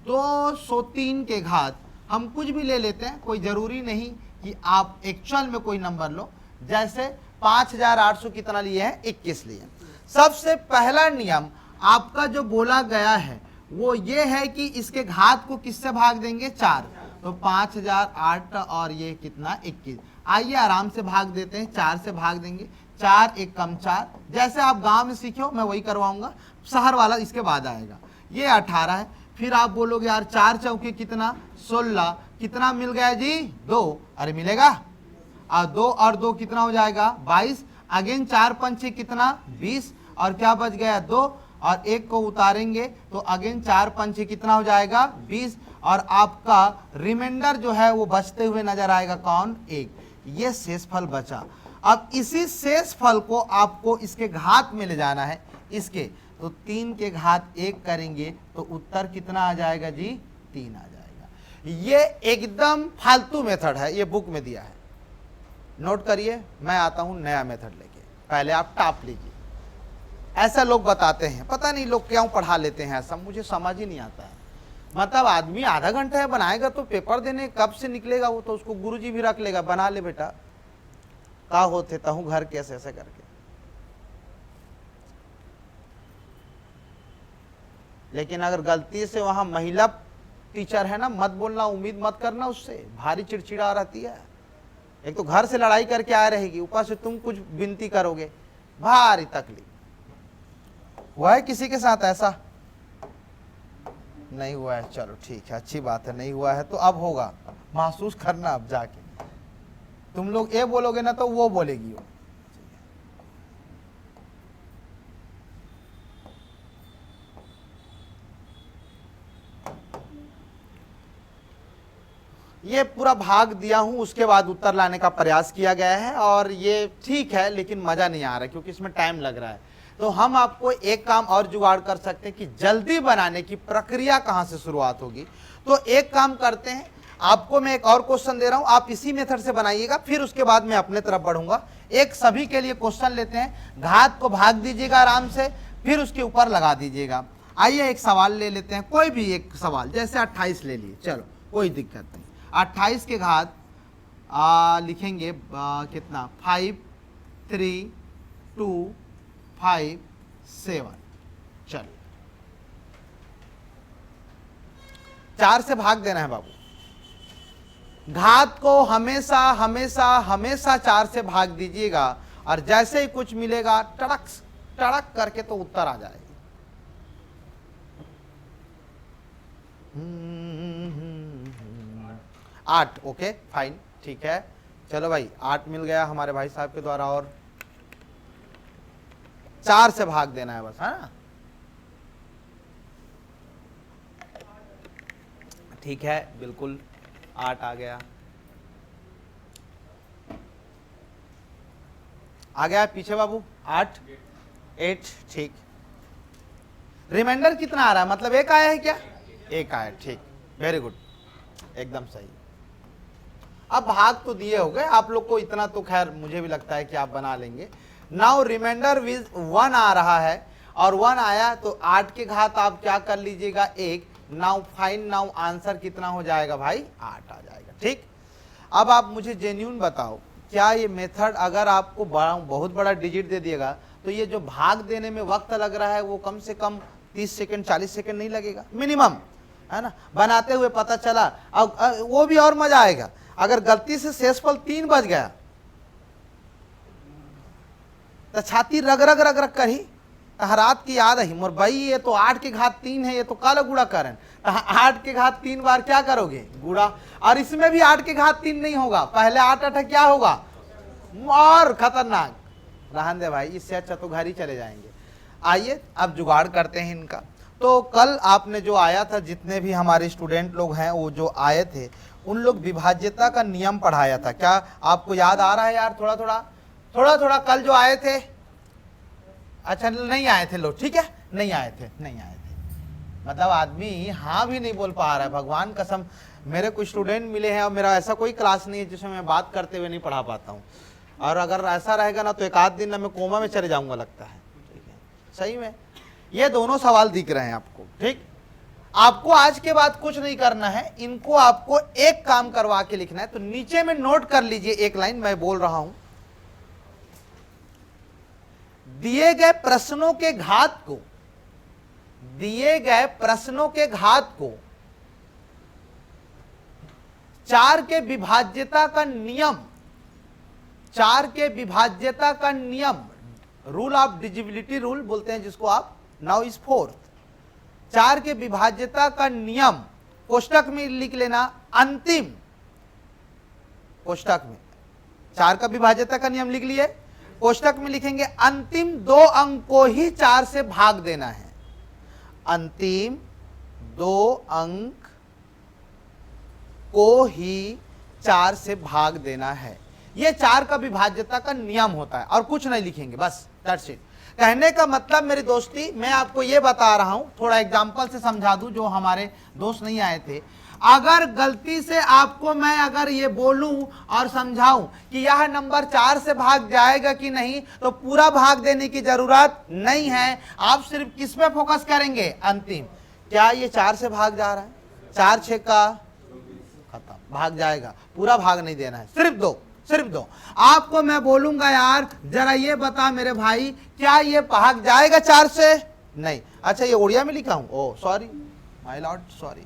203 के घात, हम कुछ भी ले लेते हैं, कोई जरूरी नहीं कि आप एक्चुअल में कोई नंबर लो। जैसे 5800 कितना लिए हैं, 21 लिए। सबसे पहला नियम आपका जो बोला गया है वो ये है कि इसके घात को किससे भाग देंगे, 4, तो 5008 और ये कितना 21। आइए आराम से भाग देते हैं, 4 से भाग देंगे, 4 1 कम 4। जैसे आप गांव में सीखे हो मैं वही करवाऊंगा, शहर वाला इसके बाद आएगा। ये 18 है, फिर आप बोलोगे यार 4 चौके कितना 16, कितना मिल गया जी 2, अरे मिलेगा, और 2 और 2 कितना हो जाएगा 22। अगेन 4 पंचे कितना 20, और क्या बच गया 2, और 1 को उतारेंगे तो अगेन 4 पंचे कितना हो जाएगा 20, और आपका रिमाइंडर जो है वो बचते हुए नजर आएगा कौन, 1। ये शेषफल बचा। अब इसी शेषफल को आपको इसके घात में ले जाना है, इसके, तो 3 के घात 1 करेंगे तो उत्तर कितना आ जाएगा जी 3 आ जाएगा। ये एकदम फालतू मेथड है, ये बुक में दिया है, नोट करिए। मैं आता हूं नया मेथड लेके, पहले आप टाप लीजिए। ऐसा लोग बताते हैं, पता नहीं लोग क्यों पढ़ा लेते हैं ऐसा, मुझे समझ ही नहीं आता है। मतलब आदमी आधा घंटा है बनाएगा तो पेपर देने कब से निकलेगा वो, तो उसको गुरुजी भी रख लेगा, बना ले बेटा का होते तहु घर कैसे ऐसे करके। लेकिन अगर गलती से वहां महिला टीचर है ना, मत बोलना, उम्मीद मत करना उससे, भारी चिड़चिड़ा रहती है। एक तो घर से लड़ाई करके आ रहेगी, ऊपर से तुम कुछ विनती करोगे, भारी तकलीफ। हुआ है किसी के साथ ऐसा? नहीं हुआ है, चलो ठीक है, अच्छी बात है, नहीं हुआ है तो अब होगा, महसूस करना अब जाके। तुम लोग ये बोलोगे ना तो वो बोलेगी वो। ये पूरा भाग दिया हूं, उसके बाद उत्तर लाने का प्रयास किया गया है और ये ठीक है, लेकिन मजा नहीं आ रहा क्योंकि इसमें टाइम लग रहा है। तो हम आपको एक काम और जुगाड़ कर सकते हैं कि जल्दी बनाने की प्रक्रिया कहां से शुरुआत होगी। तो एक काम करते हैं, आपको मैं एक और क्वेश्चन दे रहा हूं, आप इसी मेथड से बनाइएगा, फिर उसके बाद मैं अपने तरफ बढ़ूंगा। एक सभी के लिए क्वेश्चन लेते हैं, घात को भाग दीजिएगा आराम से, फिर उसके ऊपर लगा दीजिएगा। आइए एक सवाल ले लेते हैं, कोई भी एक सवाल, जैसे 28 ले लिए, चलो कोई दिक्कत नहीं। 28 के घात लिखेंगे कितना, 5 3 2 5 7। चलो 4 से भाग देना है बाबू। घात को हमेशा हमेशा हमेशा 4 से भाग दीजिएगा और जैसे ही कुछ मिलेगा टड़क टड़क करके तो उत्तर आ जाएगा। 8, ओके फाइन, ठीक है। चलो भाई 8 मिल गया हमारे भाई साहब के द्वारा, और 4 से भाग देना है बस, है ना? ठीक है, बिल्कुल 8 आ गया। आ गया पीछे बाबू 8 ठीक। रिमाइंडर कितना आ रहा है, मतलब 1 आया है क्या? 1 आया, ठीक, वेरी गुड, एकदम सही। अब भाग तो दिए हो गए आप लोग को, इतना तो खैर मुझे भी लगता है कि आप बना लेंगे। नाउ रिमाइंडर विद 1 आ रहा है, और 1 आया तो 8 के घात आप क्या कर लीजिएगा 1। नाउ फाइन, नाउ आंसर कितना हो जाएगा भाई? 8 आ जाएगा, ठीक। अब आप मुझे जेन्युइन बताओ, क्या ये मेथड अगर आपको बहुत बड़ा डिजिट दे दिएगा तो ये जो भाग देने में वक्त लग रहा है वो कम से कम 30 सेकंड 40 सेकंड नहीं लगेगा मिनिमम, है ना? बनाते हुए पता चला, अब वो भी और मजा आएगा। अगर गलती से शेषफल 3 बज गया तो छाती रग रग रग रग कर ही रात की याद है मोर भाई, ये तो 8 के घात 3 है, ये तो काला गुड़ा करें। 8 के घात 3 बार क्या करोगे? गुड़ा। और इसमें भी 8 के घात 3 नहीं होगा, पहले 8 8 क्या होगा? और खतरनाक। रहन दे भाई, इससे अच्छा तो घर ही चले जाएंगे। आइए अब जुगाड़ करते हैं इनका। तो कल आपने जो आया था, जितने भी हमारे स्टूडेंट लोग हैं वो जो आए थे, उन लोग विभाज्यता का नियम पढ़ाया था, क्या आपको याद आ रहा है यार? थोड़ा थोड़ा कल जो आए थे, अच्छा नहीं आए थे लोग, ठीक है, नहीं आए थे, मतलब आदमी हाँ भी नहीं बोल पा रहा है। भगवान कसम, मेरे कुछ स्टूडेंट मिले हैं और मेरा ऐसा कोई क्लास नहीं है जिसमें मैं बात करते हुए नहीं पढ़ा पाता हूँ, और अगर ऐसा रहेगा ना तो एक आध दिन ना मैं कोमा में चले जाऊंगा लगता है, ठीक है, सही में। ये दोनों सवाल दिख रहे हैं आपको, ठीक। आपको आज के बाद कुछ नहीं करना है, इनको आपको एक काम करवा के लिखना है। तो नीचे में नोट कर लीजिए एक लाइन मैं बोल रहा हूं, दिए गए प्रश्नों के घात को, दिए गए प्रश्नों के घात को 4 के विभाज्यता का नियम, 4 के विभाज्यता का नियम, रूल ऑफ डिविजिबिलिटी रूल बोलते हैं जिसको आप, नाउ इज 4। 4 के विभाज्यता का नियम कोष्टक में लिख लेना, अंतिम कोष्टक में 4 का विभाज्यता का नियम लिख लिए, कोष्टक में लिखेंगे अंतिम 2 अंक को ही 4 से भाग देना है, अंतिम 2 अंक को ही 4 से भाग देना है। ये 4 का विभाज्यता का नियम होता है, और कुछ नहीं लिखेंगे, बस दैट्स इट। कहने का मतलब मेरी दोस्ती, मैं आपको ये बता रहा हूं, थोड़ा एग्जांपल से समझा दूं, जो हमारे दोस्त नहीं आए थे। अगर गलती से आपको मैं अगर ये बोलूं और समझाऊं कि यह नंबर 4 से भाग जाएगा कि नहीं, तो पूरा भाग देने की जरूरत नहीं है। आप सिर्फ किस पे फोकस करेंगे? अंतिम। क्या ये 4 से भाग जा रहा है? 4 6 का खत्म, भाग जाएगा, पूरा भाग नहीं देना है, सिर्फ दो। आपको मैं बोलूंगा यार जरा ये बता मेरे भाई, क्या ये भाग जाएगा 4 से? नहीं। अच्छा ये उड़िया में लिखा हूं, ओ सॉरी माय लॉर्ड, सॉरी,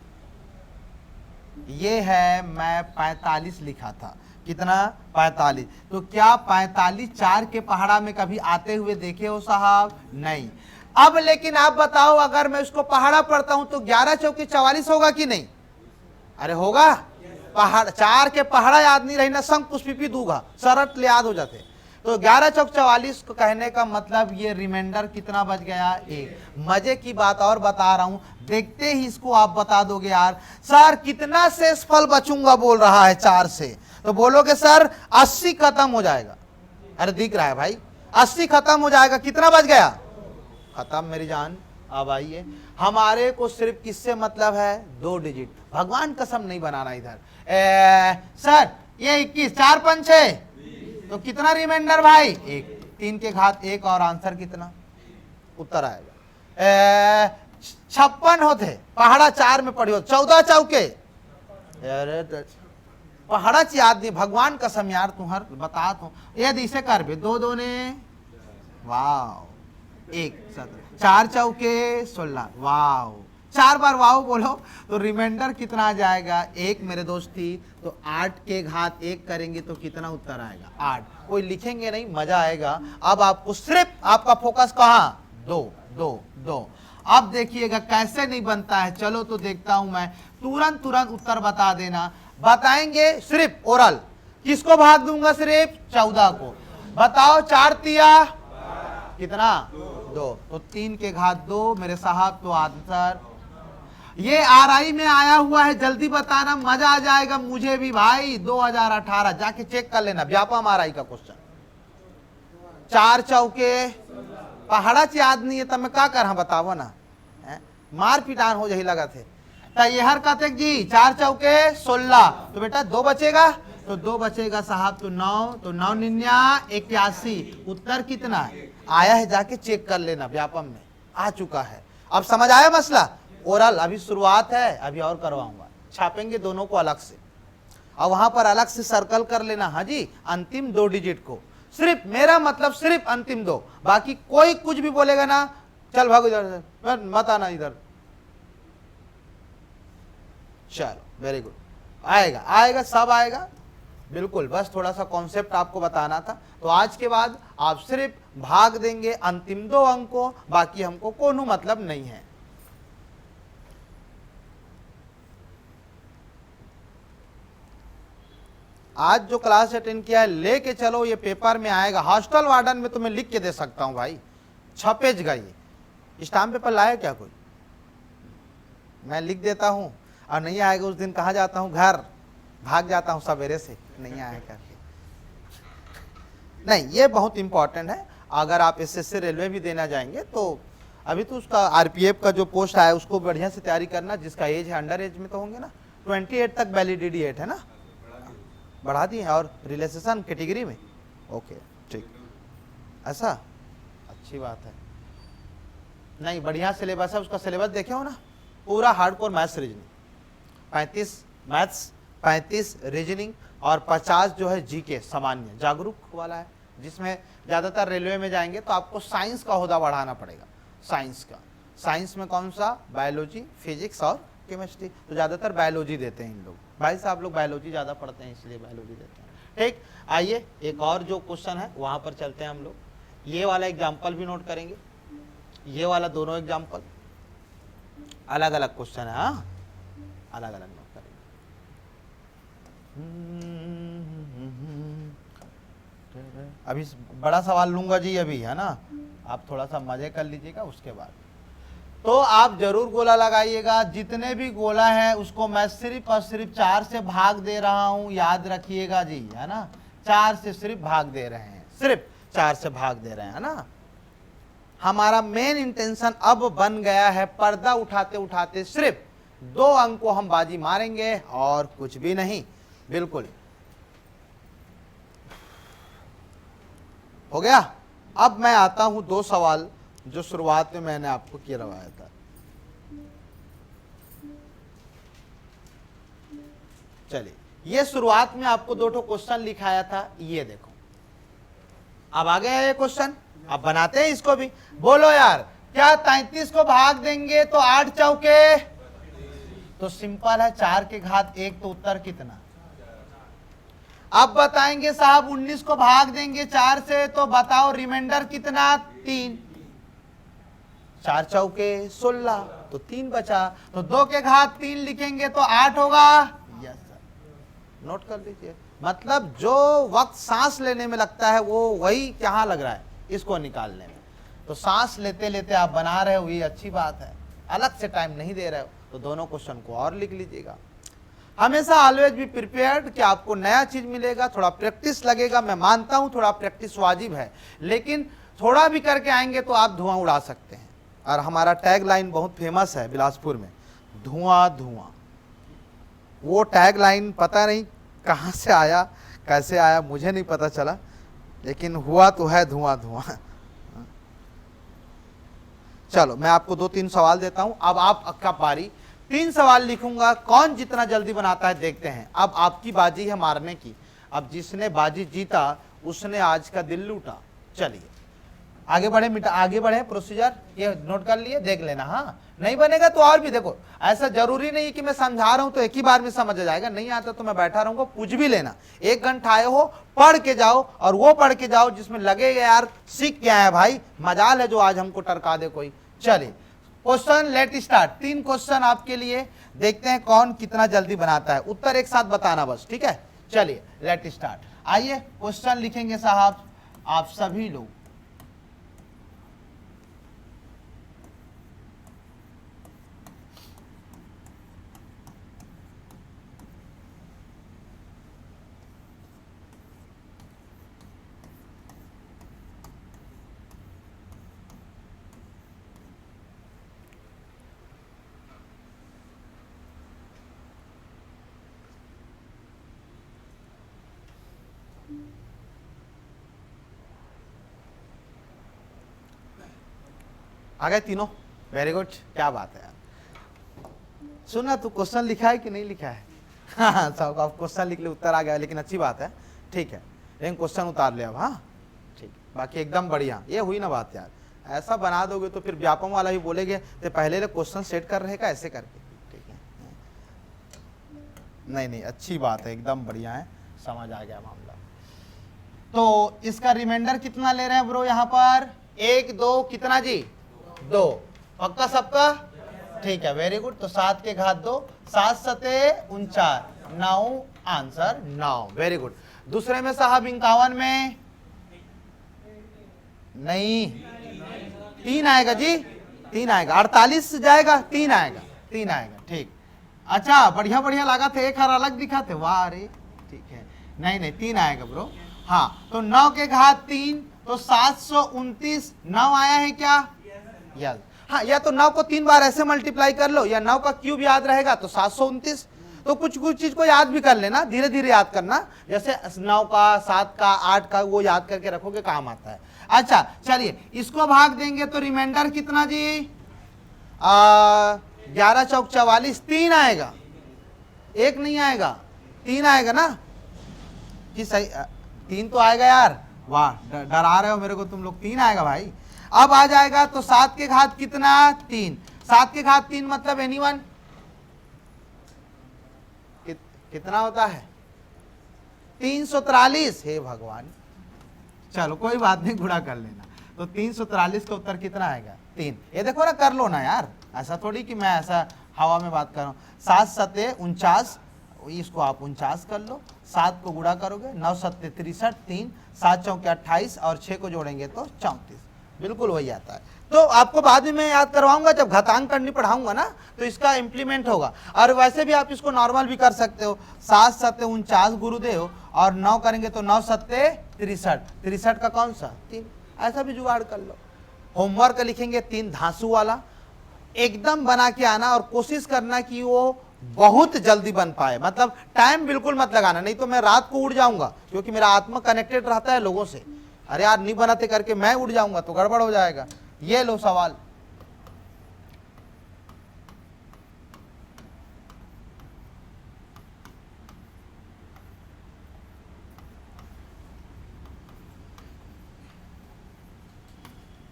ये है, मैं 45 लिखा था, कितना 45। तो क्या 45 4 के पहाड़ा में कभी आते हुए देखे हो साहब? नहीं। अब लेकिन आप बताओ, अगर मैं उसको पहाड़ा पढ़ता हूं तो 11 चौकी 44 होगा कि नहीं? अरे होगा। पहाड़ 4 के पहाड़ा याद नहीं रही ना, संग पुष्पी दूंगा शरत ले याद हो जाते। तो 11 चौक 44 को कहने का मतलब ये रिमाइंडर कितना बच गया? 1। मजे की बात और बता रहा हूं, देखते ही इसको आप बता दोगे यार सर कितना शेषफल बचूंगा बोल रहा है 4 से, तो बोलोगे सर 80 खत्म हो जाएगा। अरे दिख रहा है भाई 80 खत्म हो जाएगा, कितना बच गया? खत्म मेरी जान। अब आइए, हमारे को सिर्फ किससे मतलब है? 2 डिजिट। भगवान कसम नहीं बनाना इधर। सर ये 21 4 5 6 तो कितना रिमाइंडर भाई? 1। 3 के घात 1 और आंसर कितना? उत्तर आएगा 56 होते। पहाड़ा 4 में पढ़ी हो 14 चौके। अरे पहाड़ा च याद नहीं, भगवान कसम यार तुम्हार बता तो यदि इसे कर बे 2 2 ने वाह 1 17 4 चौके 16 वाह 4 बार वाह बोलो तो रिमाइंडर कितना आ जाएगा? 1 मेरे दोस्ती। तो 8 के घात 1 करेंगे तो कितना उत्तर आएगा? 8। कोई लिखेंगे नहीं, मजा आएगा। अब आपको सिर्फ आपका फोकस कहां? 2 2 2। अब देखिएगा कैसे नहीं बनता है, चलो तो देखता हूं मैं। तुरंत उत्तर बता देना। बताएंगे सिर्फ ओरल। किसको भाग दूंगा? सिर्फ 14 को। बताओ 4 तिया कितना? 2। तो 3 के घात 2 मेरे साहब। तो आंसर ये RI में आया हुआ है, जल्दी बताना, मजा आ जाएगा मुझे भी भाई। 2018 जाके चेक कर लेना, व्यापम RI का क्वेश्चन। 4 चौके पहाड़ा च याद नहीं है तब मैं क्या कर बतावो ना, मार पिटान हो यही लगा थे। ये हर कहते जी 4 चौके 16। तो बेटा 2 बचेगा, तो 2 बचेगा साहब। तो 9 तो 9 9 81। उत्तर कितना है? आया है, जाके चेक कर लेना, व्यापम में आ चुका है। अब समझ आया मसला? ओरल अभी शुरुआत है, अभी और करवाऊंगा, छापेंगे दोनों को अलग से और वहां पर अलग से सर्कल कर लेना। हाँ जी, अंतिम 2 डिजिट को, सिर्फ मेरा मतलब सिर्फ अंतिम 2। बाकी कोई कुछ भी बोलेगा ना, चल भागो इधर, मत आना इधर। चलो वेरी गुड, आएगा आएगा सब आएगा बिल्कुल। बस थोड़ा सा कॉन्सेप्ट आपको बताना था। तो आज के बाद आप सिर्फ भाग देंगे अंतिम 2 अंक को, बाकी हमको कोनो मतलब नहीं है। आज जो क्लास अटेंड किया है लेके चलो, ये पेपर में आएगा। हॉस्टल वार्डन में तो मैं लिख के दे सकता हूं भाई, छपेगा ये। स्टाम्प पेपर लाए क्या कोई? मैं लिख देता हूं और नहीं आएगा उस दिन कहाँ जाता हूं? घर भाग जाता हूं सवेरे से, नहीं आया करके। नहीं, ये बहुत इंपॉर्टेंट है। अगर आप SSC रेलवे भी देना जाएंगे तो अभी तो उसका RPF का जो पोस्ट आया उसको बढ़िया से तैयारी करना। जिसका एज है, अंडर एज में तो होंगे ना, 28 तक वैलिडिटी है ना, बढ़ा दिए। और रिलैक्सेशन कैटेगरी में ओके ठीक, ऐसा अच्छी बात है। नहीं बढ़िया सिलेबस है, उसका सिलेबस देखे हो ना, पूरा hardcore maths reasoning, 35 maths, 35 reasoning और 50 जो है जीके सामान्य जागरूक वाला है, जिसमें ज़्यादातर रेलवे में जाएंगे तो आपको साइंस का ओहदा बढ़ाना पड़ेगा। साइंस का, साइंस में कौन सा? बायोलॉजी, फिजिक्स और केमिस्ट्री। तो ज़्यादातर बायोलॉजी देते हैं इन लोग, भाई साहब लोग बायोलॉजी ज़्यादा पढ़ते हैं इसलिए बायोलॉजी देते हैं। ठीक, आइए एक और जो क्वेश्चन है वहाँ पर चलते हैं हम लोग। ये वाला एग्जाम्पल भी नोट करेंगे, ये वाला दोनों एग्जाम्पल अलग अलग क्वेश्चन है, हाँ अलग अलग नोट करेंगे। अभी बड़ा सवाल लूंगा जी अभी, है ना, आप थोड़ा सा मजे कर लीजिएगा। उसके बाद तो आप जरूर गोला लगाइएगा। जितने भी गोला है उसको मैं सिर्फ और सिर्फ 4 से भाग दे रहा हूं, याद रखिएगा जी, है ना। 4 से सिर्फ भाग दे रहे हैं, सिर्फ 4 से भाग दे रहे हैं, है ना। हमारा मेन इंटेंशन अब बन गया है, पर्दा उठाते उठाते सिर्फ 2 अंक को हम बाजी मारेंगे और कुछ भी नहीं। बिल्कुल हो गया। अब मैं आता हूं 2 सवाल जो शुरुआत में मैंने आपको करवाया था। चलिए, ये शुरुआत में आपको 2 क्वेश्चन लिखाया था, ये देखो अब आ गया ये क्वेश्चन। अब बनाते हैं इसको भी। बोलो यार, क्या 33 को भाग देंगे तो 8 चौके तो सिंपल है, 4 के घात 1, तो उत्तर कितना। अब बताएंगे साहब 19 को भाग देंगे 4 से, तो बताओ रिमाइंडर कितना, 3। 4 चौके 16, तो 3 बचा, तो 2 के घात 3 लिखेंगे तो 8 होगा। यस सर, नोट कर लीजिए। मतलब जो वक्त सांस लेने में लगता है वो वही कहाँ लग रहा है, इसको निकालने में। तो सांस लेते लेते आप बना रहे हो, ये अच्छी बात है, अलग से टाइम नहीं दे रहे हो, तो दोनों क्वेश्चन को और लिख लीजिएगा। हमेशा ऑलवेज बी प्रिपेयर्ड कि आपको नया चीज मिलेगा, थोड़ा प्रैक्टिस लगेगा। मैं मानता हूं थोड़ा प्रैक्टिस वाजिब है, लेकिन थोड़ा भी करके आएंगे तो आप धुआं उड़ा सकते हैं। और हमारा टैग लाइन बहुत फेमस है बिलासपुर में, धुआं धुआं। वो टैग लाइन पता नहीं कहाँ से आया, कैसे आया, मुझे नहीं पता चला, लेकिन हुआ तो है धुआं धुआं। चलो मैं आपको 2-3 सवाल देता हूं, अब आपका पारी। 3 सवाल लिखूंगा, कौन जितना जल्दी बनाता है देखते हैं। अब आपकी बाजी है मारने की, अब जिसने बाजी जीता उसने आज का दिल लूटा। चलिए आगे बढ़े, आगे बढ़े, प्रोसीजर ये नोट कर लिए, देख लेना। हाँ नहीं बनेगा तो और भी देखो, ऐसा जरूरी नहीं कि मैं समझा रहा हूं तो एक ही बार में समझ आ जाएगा, नहीं आता तो मैं बैठा रहूंगा, पूछ भी लेना। 1 घंटा आए हो, पढ़ के जाओ, और वो पढ़ के जाओ जिसमें लगेगा यार सीख क्या है भाई, मजाल है जो आज हमको टरका दे कोई। चलिए क्वेश्चन लेट स्टार्ट। 3 क्वेश्चन आपके लिए, देखते हैं कौन कितना जल्दी बनाता है। उत्तर एक साथ बताना बस, ठीक है। चलिए लेट स्टार्ट। आइए क्वेश्चन लिखेंगे साहब आप सभी लोग। आ गए तीनों, वेरी गुड, क्या बात है यार। सुना तू क्वेश्चन लिखा है कि नहीं लिखा है? हाँ सब आप क्वेश्चन लिख ले, उत्तर आ गया, लेकिन अच्छी बात है, ठीक है। लेकिन क्वेश्चन उतार ले अब, हाँ ठीक, बाकी एकदम बढ़िया। ये हुई ना बात यार, ऐसा बना दोगे तो फिर व्यापम वाला ही बोलेगे तो पहले क्वेश्चन सेट कर रहेगा ऐसे करके, ठीक है। नहीं नहीं अच्छी बात है, एकदम बढ़िया है, समझ आ गया मामला। तो इसका रिमाइंडर कितना ले रहे हैं ब्रो यहाँ पर, 1 2 कितना जी, 2, पक्का सबका, ठीक है, वेरी गुड। तो 7 के घात 2, 7 सते 49, 9 आंसर 9, वेरी गुड। दूसरे में साहब 51 में नहीं, 3 आएगा जी, 3 आएगा। 48 जाएगा, 3 आएगा, 3 आएगा, ठीक। अच्छा बढ़िया बढ़िया लगा थे, एक हर अलग दिखा थे, वाह अरे ठीक है, नहीं नहीं 3 आएगा ब्रो। हाँ तो 9 के घात 3, तो 729, 9 आया है क्या, यस। हाँ या तो 9 को 3 बार ऐसे मल्टीप्लाई कर लो, या 9 का क्यूब याद रहेगा तो 729। तो कुछ कुछ चीज को याद भी कर लेना, धीरे धीरे याद करना, जैसे 9 का, 7 का, 8 का, वो याद करके रखोगे काम आता है। अच्छा चलिए इसको भाग देंगे तो रिमाइंडर कितना जी, 11 चौक 44, 3 आएगा, 1 नहीं आएगा, 3 आएगा ना कि सही, 3 तो आएगा यार, वाह डरा रहे हो मेरे को तुम लोग, 3 आएगा भाई। अब आ जाएगा तो 7 के घात कितना, 3, 7 के घात 3 मतलब एनीवन कितना होता है, 343, हे भगवान। चलो कोई बात नहीं, गुणा कर लेना, तो 343 का उत्तर कितना आएगा, 3। ये देखो ना, कर लो ना यार, ऐसा थोड़ी कि मैं ऐसा हवा में बात कर रहा हूँ। 7 सते 49, इसको आप 49 कर लो, 7 को गुणा करोगे 9 सत्ते 63, 3 7 चौके 28 और 6 को जोड़ेंगे तो 34, बिल्कुल वही आता है। तो आपको बाद में मैं याद करवाऊंगा, जब घातांक करनी पढ़ाऊंगा ना तो इसका इम्प्लीमेंट होगा। और वैसे भी आप इसको नॉर्मल भी कर सकते हो, 7 सत्ते 49 गुरुदेव, और 9 करेंगे तो 9 सत्ते 63, 63 का कौन सा 3, ऐसा भी जुगाड़ कर लो। होमवर्क लिखेंगे 3 धांसू वाला, एकदम बना के आना, और कोशिश करना कि वो बहुत जल्दी बन पाए, मतलब टाइम बिल्कुल मत लगाना, नहीं तो मैं रात को उड़ जाऊंगा, क्योंकि मेरा आत्मा कनेक्टेड रहता है लोगों से। अरे यार नहीं बनाते करके मैं उड़ जाऊंगा तो गड़बड़ हो जाएगा। ये लो सवाल,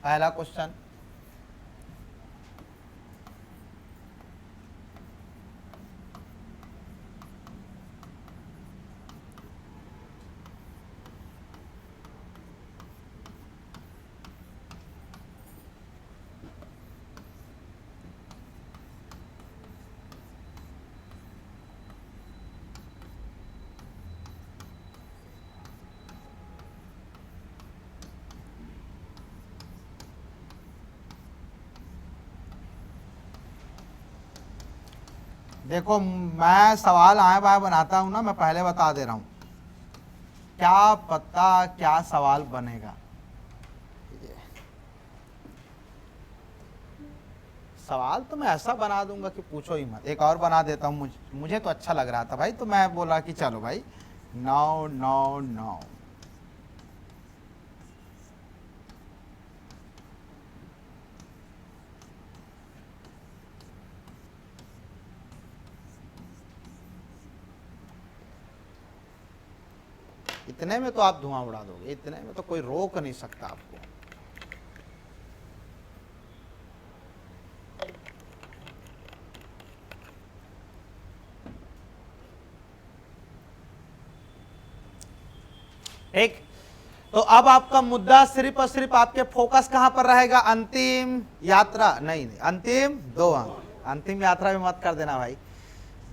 पहला क्वेश्चन, देखो मैं सवाल आए बाय बनाता हूं ना, मैं पहले बता दे रहा हूं, क्या पता क्या सवाल बनेगा। सवाल तो मैं ऐसा बना दूंगा कि पूछो ही मत। एक और बना देता हूं, मुझे तो अच्छा लग रहा था भाई, तो मैं बोला कि चलो भाई 9 9 9। इतने में तो आप धुआं उड़ा दोगे, इतने में तो कोई रोक नहीं सकता आपको। ठीक, तो अब आपका मुद्दा सिर्फ और सिर्फ आपके फोकस कहां पर रहेगा, अंतिम यात्रा नहीं, अंतिम 2 अंक। अंतिम यात्रा में मत कर देना भाई,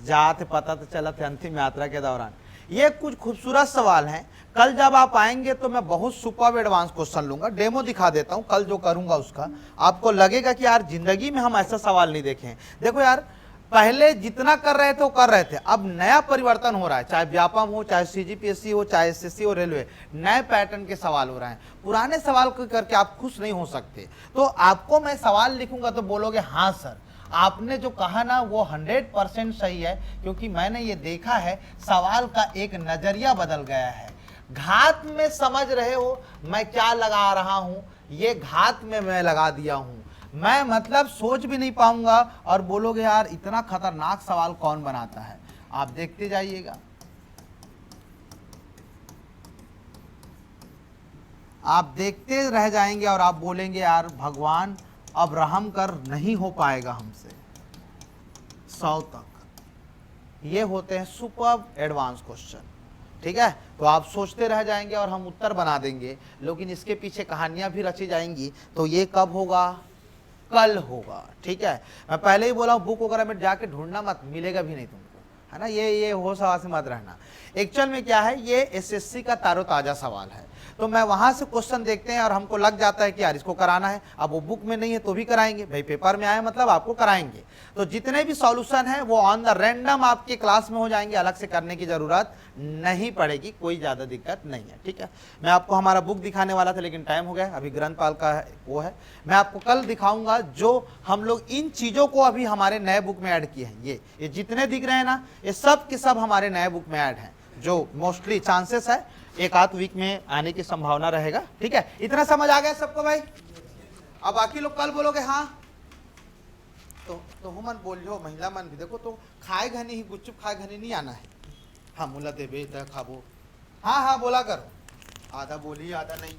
जाते पता तो चला थे अंतिम यात्रा के दौरान। ये कुछ खूबसूरत सवाल हैं, कल जब आप आएंगे तो मैं बहुत सुपर एडवांस क्वेश्चन लूंगा, डेमो दिखा देता हूं कल जो करूंगा उसका, आपको लगेगा कि यार जिंदगी में हम ऐसा सवाल नहीं देखे हैं। देखो यार, पहले जितना कर रहे थे वो कर रहे थे, अब नया परिवर्तन हो रहा है, चाहे व्यापम हो, चाहे सीजीपीएससी हो, चाहे एसएससी हो, रेलवे, नए पैटर्न के सवाल हो रहे हैं। पुराने सवाल को करके आप खुश नहीं हो सकते। तो आपको मैं सवाल लिखूंगा तो बोलोगे हाँ सर, आपने जो कहा ना वो 100% सही है, क्योंकि मैंने ये देखा है सवाल का एक नजरिया बदल गया है। घात में समझ रहे हो मैं क्या लगा रहा हूं, ये घात में मैं लगा दिया हूं, मैं मतलब सोच भी नहीं पाऊंगा और बोलोगे यार इतना खतरनाक सवाल कौन बनाता है। आप देखते जाइएगा, आप देखते रह जाएंगे और आप बोलेंगे यार भगवान अब रहम कर, नहीं हो पाएगा हमसे 100 तक। ये होते हैं सुपर एडवांस क्वेश्चन, ठीक है। तो आप सोचते रह जाएंगे और हम उत्तर बना देंगे, लेकिन इसके पीछे कहानियां भी रची जाएंगी। तो ये कब होगा, कल होगा, ठीक है। मैं पहले ही बोला हूं बुक वगैरह में जाके ढूंढना मत, मिलेगा भी नहीं तुमको, है ना। ये होश हवास से मत रहना। एक्चुअल में क्या है, ये एसएससी का ताजा सवाल है, तो मैं वहां से क्वेश्चन देखते हैं और हमको लग जाता है कि यार इसको कराना है। अब वो बुक में नहीं है तो भी कराएंगे भाई, पेपर में आए मतलब आपको कराएंगे। तो जितने भी सॉल्यूशन है वो ऑन द रैंडम आपके क्लास में हो जाएंगे, अलग से करने की जरूरत नहीं पड़ेगी, कोई ज्यादा दिक्कत नहीं है, ठीक है। मैं आपको हमारा बुक दिखाने वाला था लेकिन टाइम हो गया, अभी ग्रंथपाल का वो है, मैं आपको कल दिखाऊंगा जो हम लोग इन चीजों को अभी हमारे नए बुक में ऐड किए हैं। ये जितने दिख रहे हैं ना, ये सब के सब हमारे नए बुक में ऐड हैं, जो मोस्टली चांसेस है एक आध वीक में आने की संभावना रहेगा, ठीक है। इतना समझ आ गया सबको भाई। अब बाकी लोग कल बोलोगे हाँ, तो हुमन बोल जो महिला मन भी देखो, तो खाए घनी ही गुपचुप खाए घनी नहीं आना है। हाँ मुला देवे खाबो, हाँ हाँ बोला करो, आधा बोली आधा नहीं।